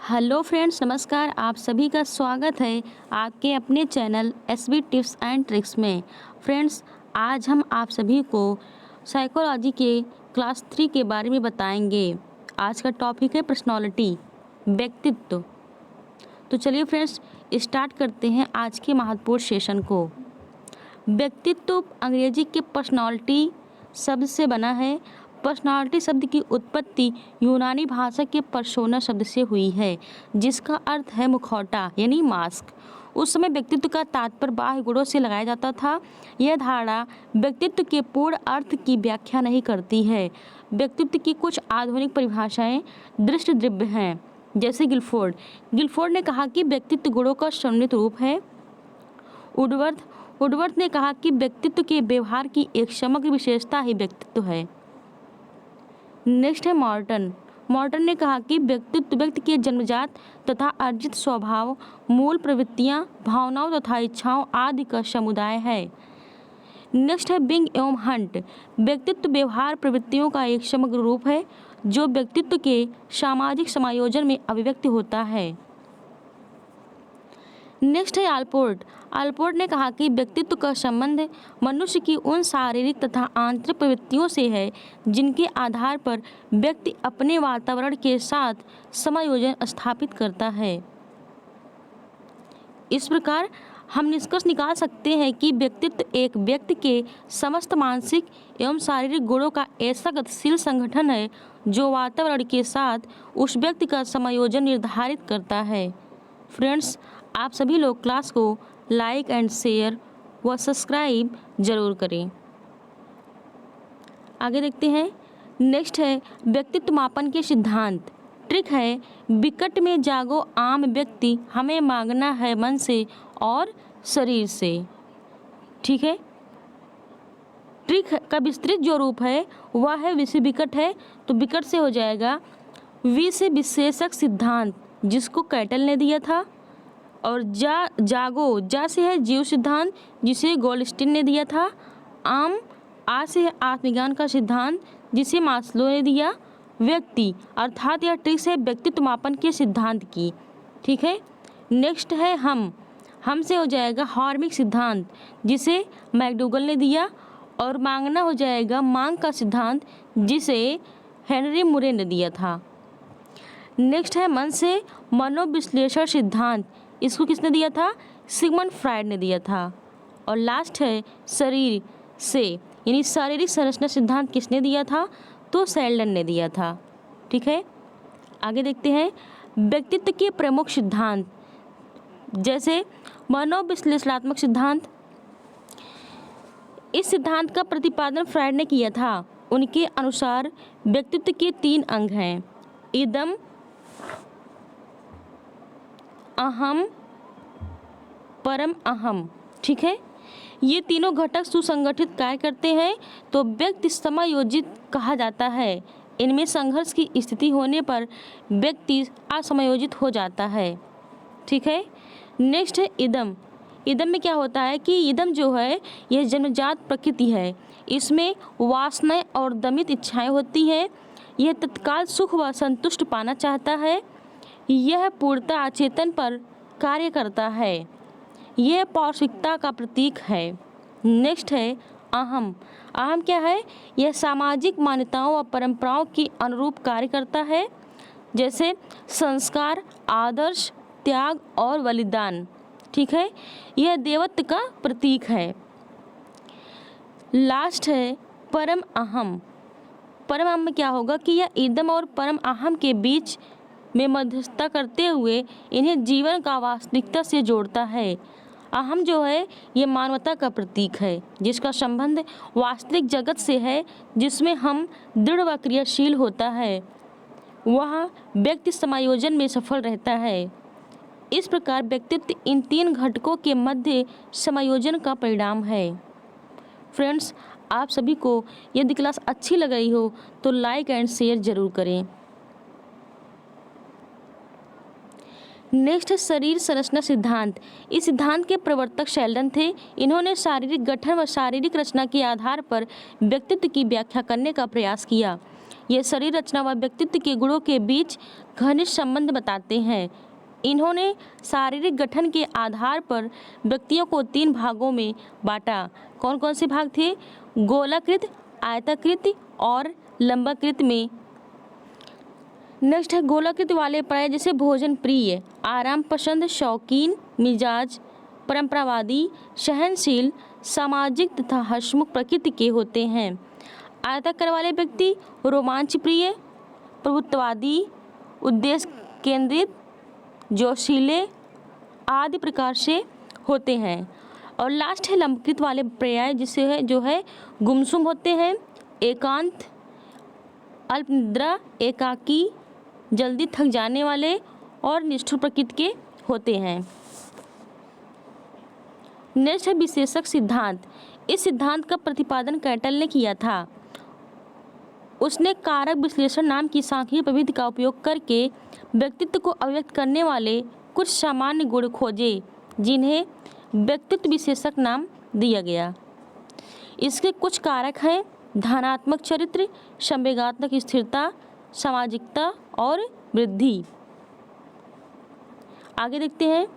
Hello friends, नमस्कार। आप सभी का स्वागत है आपके अपने channel SB tips and tricks में। फ्रेंड्स, आज हम आप सभी को साइकोलॉजी के क्लास 3 के बारे में बताएंगे। आज का टॉपिक है पर्सनालिटी, व्यक्तित्व। तो चलिए फ्रेंड्स, स्टार्ट करते हैं आज के महत्वपूर्ण सेशन को। व्यक्तित्व अंग्रेजी के पर्सनालिटी शब्द से बना है। पर्सनालिटी शब्द की उत्पत्ति यूनानी भाषा के पर्सोना शब्द से हुई है, जिसका अर्थ है मुखौटा यानी मास्क। उस समय व्यक्तित्व का तात्पर्य बाह्य गुणों से लगाया जाता था। यह धारणा व्यक्तित्व के पूर्ण अर्थ की व्याख्या नहीं करती है। व्यक्तित्व की कुछ आधुनिक परिभाषाएं दृष्ट द्रव्य हैं, जैसे गिलफोर्ड ने कहा कि व्यक्तित्व गुणों का सम्मिलित रूप है। वुडवर्थ ने कहा कि व्यक्तित्व के व्यवहार की एक समग्र विशेषता ही व्यक्तित्व है। नेक्स्ट है मॉर्टन ने कहा कि व्यक्तित्व व्यक्ति के जन्मजात तथा अर्जित स्वभाव, मूल प्रवृत्तियां, भावनाओं तथा इच्छाओं आदि का समुदाय है। नेक्स्ट है बिंग एवं हंट। व्यक्तित्व व्यवहार प्रवृत्तियों का एक समग्र रूप है जो व्यक्तित्व के सामाजिक समायोजन में अभिव्यक्त होता है। नेक्स्ट है आलपोर्ट ने कहा कि व्यक्तित्व का संबंध मनुष्य की उन शारीरिक तथा आंतरिक प्रवृत्तियों से है जिनके आधार पर व्यक्ति अपने वातावरण के साथ समायोजन स्थापित करता है। इस प्रकार हम निष्कर्ष निकाल सकते हैं कि व्यक्तित्व एक व्यक्ति के समस्त मानसिक एवं शारीरिक गुणों का ऐसा गतिशील संगठन है जो वातावरण के साथ उस व्यक्ति का समायोजन निर्धारित करता है। फ्रेंड्स, आप सभी लोग क्लास को लाइक एंड शेयर व सब्सक्राइब जरूर करें। आगे देखते हैं। नेक्स्ट है व्यक्तित्व मापन के सिद्धांत। ट्रिक है, विकट में जागो आम व्यक्ति, हमें मांगना है मन से और शरीर से। ठीक है। ट्रिक का विस्तृत जो रूप है वह है विषय विकट है, तो विकट से हो जाएगा विषय विशेषक सिद्धांत, जिसको कैटल ने दिया था। और जा से है जीव सिद्धांत, जिसे गोल्डस्टीन ने दिया था। आ से है आत्मज्ञान का सिद्धांत, जिसे मास्लो ने दिया। व्यक्ति अर्थात यह ट्रिक्स है व्यक्तित्व मापन के सिद्धांत की। ठीक है। नेक्स्ट है हम से हो जाएगा हार्मिक सिद्धांत, जिसे मैकडूगल ने दिया। और मांगना हो जाएगा मांग का सिद्धांत, जिसे हेनरी मुरे ने दिया था। नेक्स्ट है मन से मनोविश्लेषण सिद्धांत, इसको किसने दिया था? सिगमंड फ्रायड ने दिया था। और लास्ट है शरीर से यानी शारीरिक संरचना सिद्धांत, किसने दिया था? तो सेल्डन ने दिया था। ठीक है। आगे देखते हैं व्यक्तित्व के प्रमुख सिद्धांत, जैसे मनोविश्लेषणात्मक सिद्धांत। इस सिद्धांत का प्रतिपादन फ्रायड ने किया था। उनके अनुसार व्यक्तित्व के 3 अंग हैं, इदम, अहम, परम अहम। ठीक है। ये तीनों घटक सुसंगठित कार्य करते हैं तो व्यक्ति समायोजित कहा जाता है। इनमें संघर्ष की स्थिति होने पर व्यक्ति असमायोजित हो जाता है। ठीक है। नेक्स्ट है इदम। इदम में क्या होता है कि इदम जो है यह जन्मजात प्रकृति है। इसमें वासनाएं और दमित इच्छाएं होती हैं। यह तत्काल सुख व संतुष्ट पाना चाहता है। यह पूर्णतः अचेतन पर कार्य करता है। यह पौष्टिकता का प्रतीक है। नेक्स्ट है अहम। अहम क्या है? यह सामाजिक मान्यताओं व परंपराओं के अनुरूप कार्य करता है, जैसे संस्कार, आदर्श, त्याग और बलिदान। ठीक है। यह देवत्व का प्रतीक है। लास्ट है परम अहम। परम अहम में क्या होगा कि यह इदम और परम अहम के बीच में मध्यस्थता करते हुए इन्हें जीवन का वास्तविकता से जोड़ता है। अहम जो है ये मानवता का प्रतीक है, जिसका संबंध वास्तविक जगत से है, जिसमें हम दृढ़ व क्रियाशील होता है। वह व्यक्ति समायोजन में सफल रहता है। इस प्रकार व्यक्तित्व इन 3 घटकों के मध्य समायोजन का परिणाम है। फ्रेंड्स, आप सभी को यदि क्लास अच्छी लग रही हो तो लाइक एंड शेयर जरूर करें। नेक्स्ट है शरीर संरचना सिद्धांत। इस सिद्धांत के प्रवर्तक शेल्डन थे। इन्होंने शारीरिक गठन व शारीरिक रचना के आधार पर व्यक्तित्व की व्याख्या करने का प्रयास किया। ये शरीर रचना व व्यक्तित्व के गुणों के बीच घनिष्ठ संबंध बताते हैं। इन्होंने शारीरिक गठन के आधार पर व्यक्तियों को 3 भागों में बांटा। कौन कौन से भाग थे? गोलाकृत, आयताकृत और लंबाकृत में। नेक्स्ट है गोलाकृत वाले प्राय जैसे भोजन प्रिय, आराम पसंद, शौकीन मिजाज, परंपरावादी, सहनशील, सामाजिक तथा हंसमुख प्रकृति के होते हैं। आयताकार वाले व्यक्ति रोमांच प्रिय, प्रभुत्ववादी, उद्देश्य केंद्रित, जोशीले आदि प्रकार से होते हैं। और लास्ट है लंबकृत वाले पर्याय जिसे है जो है गुमसुम होते हैं, एकांत, अल्प निद्रा, एकाकी, जल्दी थक जाने वाले और निष्ठुर प्रकृति के होते हैं। नेक्स्ट है विशेषक सिद्धांत। इस सिद्धांत का प्रतिपादन कैटल ने किया था। उसने कारक विश्लेषण नाम की सांख्यिकी प्रविधि का उपयोग करके व्यक्तित्व को अभिव्यक्त करने वाले कुछ सामान्य गुण खोजे जिन्हें व्यक्तित्व विशेषक नाम दिया गया। इसके कुछ कारक हैं धनात्मक चरित्र, संवेगात्मक स्थिरता, सामाजिकता और वृद्धि। आगे देखते हैं।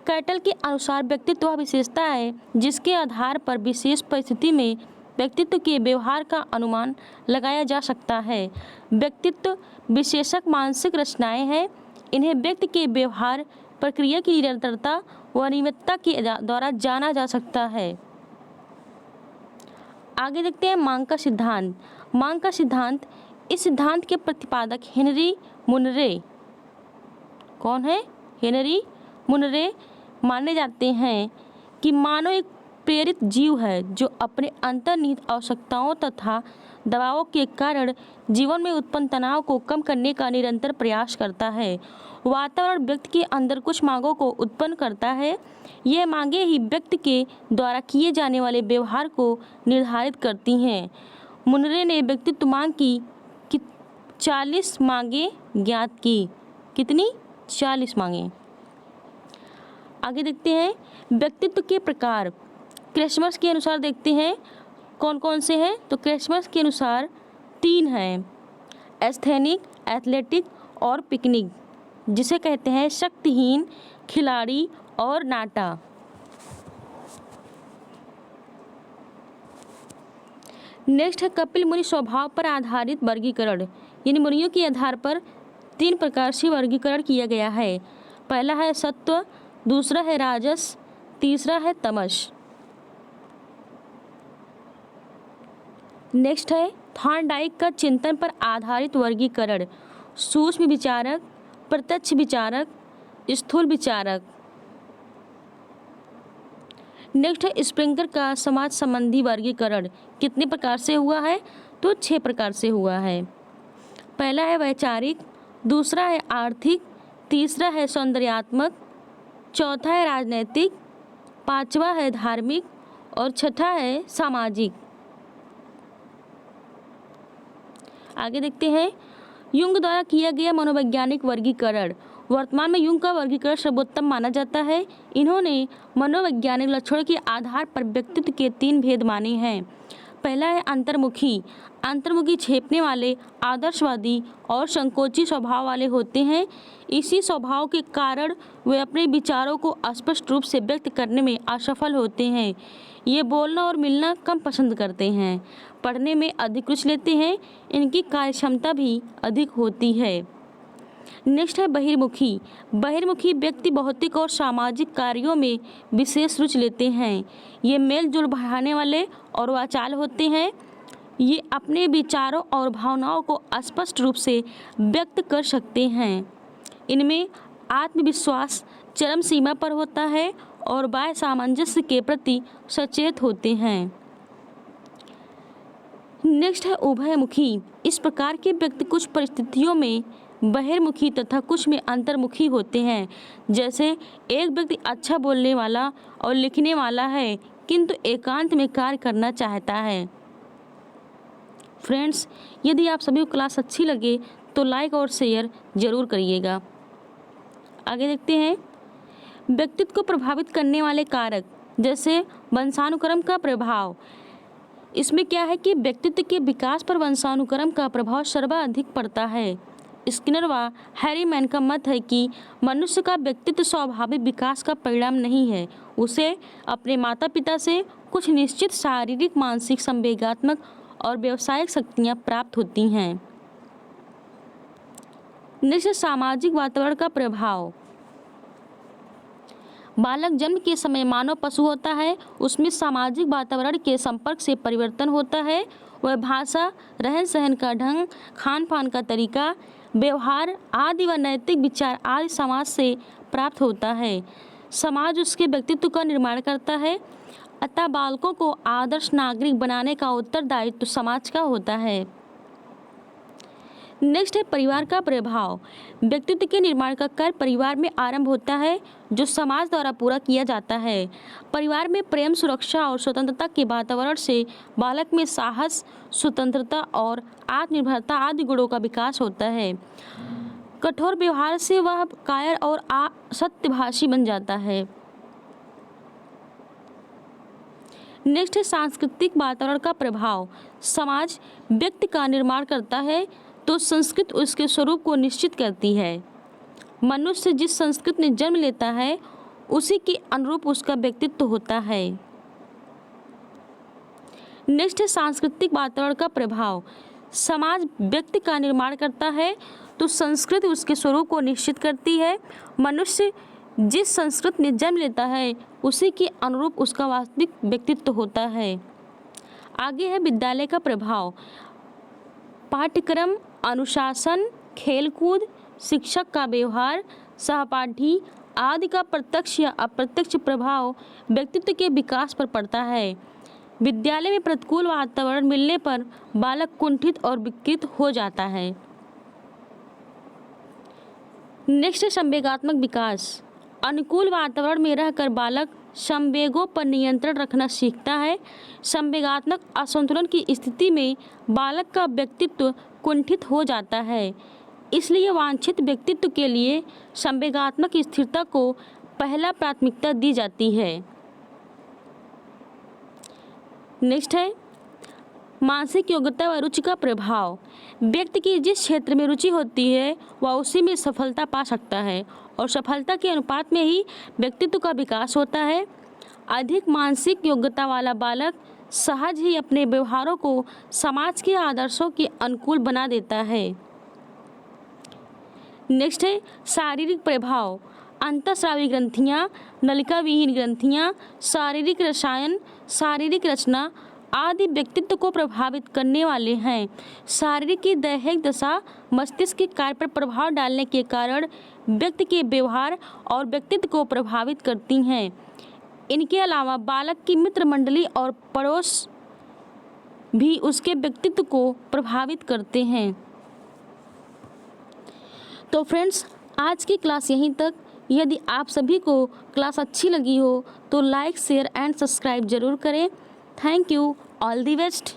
कैटल के अनुसार व्यक्तित्व वह विशेषता है जिसके आधार पर विशेष परिस्थिति में व्यक्तित्व के व्यवहार का अनुमान लगाया जा सकता है। व्यक्तित्व विशेषक मानसिक रचनाएं हैं। इन्हें व्यक्ति के व्यवहार प्रक्रिया की निरंतरता व नियमितता के द्वारा जाना जा सकता है। आगे देखते हैं मांग का सिद्धांत। मांग का सिद्धांत, इस सिद्धांत के प्रतिपादक हेनरी मुनरे। कौन है? हेनरी मुनरे माने जाते हैं कि मानव एक प्रेरित जीव है जो अपने अंतर्निहित आवश्यकताओं तथा दबावों के कारण जीवन में उत्पन्न तनाव को कम करने का निरंतर प्रयास करता है। वातावरण व्यक्ति के अंदर कुछ मांगों को उत्पन्न करता है। ये मांगें ही व्यक्ति के द्वारा किए जाने वाले व्यवहार को निर्धारित करती हैं। मुनरे ने व्यक्तित्व मांग की 40 मांगें ज्ञात की। कितनी? 40 मांगें। आगे देखते हैं व्यक्तित्व के प्रकार। क्रिसमस के अनुसार देखते हैं कौन कौन से हैं। तो क्रिसमस के अनुसार 3 हैं, एस्थेनिक, एथलेटिक और पिकनिक, जिसे कहते हैं शक्तिहीन, खिलाड़ी और नाटा। नेक्स्ट है कपिल मुनि स्वभाव पर आधारित वर्गीकरण। यानी मुनियों के आधार पर 3 प्रकार से वर्गीकरण किया गया है। पहला है सत्व, दूसरा है राजस, तीसरा है तमस। नेक्स्ट है थॉर्नडाइक का चिंतन पर आधारित वर्गीकरण। सूक्ष्म विचारक, प्रत्यक्ष विचारक, स्थूल विचारक। नेक्स्ट है स्प्रिंगर का समाज संबंधी वर्गीकरण। कितने प्रकार से हुआ है? तो 6 प्रकार से हुआ है। पहला है वैचारिक, दूसरा है आर्थिक, तीसरा है सौंदर्यात्मक, चौथा है राजनैतिक, पांचवा है धार्मिक और छठा है सामाजिक। आगे देखते हैं युंग द्वारा किया गया मनोवैज्ञानिक वर्गीकरण। वर्तमान में युंग का वर्गीकरण सर्वोत्तम माना जाता है। इन्होंने मनोवैज्ञानिक लक्षणों के आधार पर व्यक्तित्व के 3 भेद माने हैं। पहला है अंतर्मुखी। अंतर्मुखी छेपने वाले, आदर्शवादी और संकोची स्वभाव वाले होते हैं। इसी स्वभाव के कारण वे अपने विचारों को स्पष्ट रूप से व्यक्त करने में असफल होते हैं। ये बोलना और मिलना कम पसंद करते हैं, पढ़ने में अधिक रुचि लेते हैं, इनकी कार्यक्षमता भी अधिक होती है। नेक्स्ट है बहिर्मुखी। बहिर्मुखी व्यक्ति भौतिक और सामाजिक कार्यों में विशेष रुचि लेते हैं। ये मेल जोल बढ़ाने वाले और वाचाल होते हैं। ये अपने विचारों और भावनाओं को स्पष्ट रूप से व्यक्त कर सकते हैं। इनमें आत्मविश्वास चरम सीमा पर होता है और बाह्य सामंजस्य के प्रति सचेत होते हैं। नेक्स्ट है उभयमुखी। इस प्रकार के व्यक्ति कुछ परिस्थितियों में बहिर्मुखी तथा कुछ में अंतर्मुखी होते हैं। जैसे एक व्यक्ति अच्छा बोलने वाला और लिखने वाला है किंतु एकांत में कार्य करना चाहता है। फ्रेंड्स, यदि आप सभी को क्लास अच्छी लगे तो लाइक और शेयर जरूर करिएगा। आगे देखते हैं व्यक्तित्व को प्रभावित करने वाले कारक। जैसे वंशानुक्रम का प्रभाव। इसमें क्या है कि व्यक्तित्व के विकास पर वंशानुक्रम का प्रभाव सर्वाधिक पड़ता है। स्किनर व हैरीमैन का मत है कि मनुष्य का व्यक्तित्व स्वाभाविक विकास का परिणाम नहीं है, उसे अपने माता पिता से कुछ निश्चित शारीरिक, मानसिक, संवेगात्मक और व्यावसायिक शक्तियाँ प्राप्त होती हैं। नेक्स्ट, सामाजिक वातावरण का प्रभाव। बालक जन्म के समय मानव पशु होता है, उसमें सामाजिक वातावरण के संपर्क से परिवर्तन होता है। वह भाषा, रहन सहन का ढंग, खान पान का तरीका, व्यवहार आदि व नैतिक विचार आदि समाज से प्राप्त होता है। समाज उसके व्यक्तित्व का निर्माण करता है, अतः बालकों को आदर्श नागरिक बनाने का उत्तरदायित्व समाज का होता है। नेक्स्ट है परिवार का प्रभाव। व्यक्तित्व के निर्माण का कार्य परिवार में आरंभ होता है, जो समाज द्वारा पूरा किया जाता है। परिवार में प्रेम, सुरक्षा और स्वतंत्रता के वातावरण से बालक में साहस, स्वतंत्रता और आत्मनिर्भरता आदि गुणों का विकास होता है। कठोर व्यवहार से वह कायर और सत्यभाषी बन जाता है। नेक्स्ट है सांस्कृतिक वातावरण का प्रभाव। समाज व्यक्ति का निर्माण करता है तो संस्कृति उसके स्वरूप को निश्चित करती है। मनुष्य जिस संस्कृति में जन्म लेता है उसी के अनुरूप उसका व्यक्तित्व होता है। नेक्स्ट है सांस्कृतिक वातावरण का प्रभाव। समाज व्यक्ति का निर्माण करता है तो संस्कृति उसके स्वरूप को निश्चित करती है। मनुष्य जिस संस्कृति में जन्म लेता है उसी के अनुरूप उसका वास्तविक व्यक्तित्व होता है। आगे है विद्यालय का प्रभाव। पाठ्यक्रम, अनुशासन, खेलकूद, शिक्षक का व्यवहार, सहपाठी आदि का प्रत्यक्ष या अप्रत्यक्ष प्रभाव व्यक्तित्व के विकास पर पड़ता है। विद्यालय में प्रतिकूल वातावरण मिलने पर बालक कुंठित और विकृत हो जाता है। नेक्स्ट है संवेगात्मक विकास। अनुकूल वातावरण में रहकर बालक संवेगों पर नियंत्रण रखना सीखता है। संवेगात्मक असंतुलन की स्थिति में बालक का व्यक्तित्व कुंठित हो जाता है, इसलिए वांछित व्यक्तित्व के लिए संवेगात्मक स्थिरता को पहला प्राथमिकता दी जाती है। नेक्स्ट है मानसिक योग्यता व रुचि का प्रभाव। व्यक्ति की जिस क्षेत्र में रुचि होती है वह उसी में सफलता पा सकता है और सफलता के अनुपात में ही व्यक्तित्व का विकास होता है। अधिक मानसिक योग्यता वाला बालक सहज ही अपने व्यवहारों को समाज के आदर्शों के अनुकूल बना देता है। नेक्स्ट है शारीरिक प्रभाव। अंतःस्रावी ग्रंथियाँ, नलिका विहीन ग्रंथियाँ, शारीरिक रसायन, शारीरिक रचना आदि व्यक्तित्व को प्रभावित करने वाले हैं। शारीरिक की दैहिक दशा मस्तिष्क के कार्य पर प्रभाव डालने के कारण व्यक्ति के व्यवहार और व्यक्तित्व को प्रभावित करती हैं। इनके अलावा बालक की मित्र मंडली और पड़ोस भी उसके व्यक्तित्व को प्रभावित करते हैं। तो फ्रेंड्स, आज की क्लास यहीं तक। यदि आप सभी को क्लास अच्छी लगी हो तो लाइक, शेयर एंड सब्सक्राइब जरूर करें। Thank you, all the best.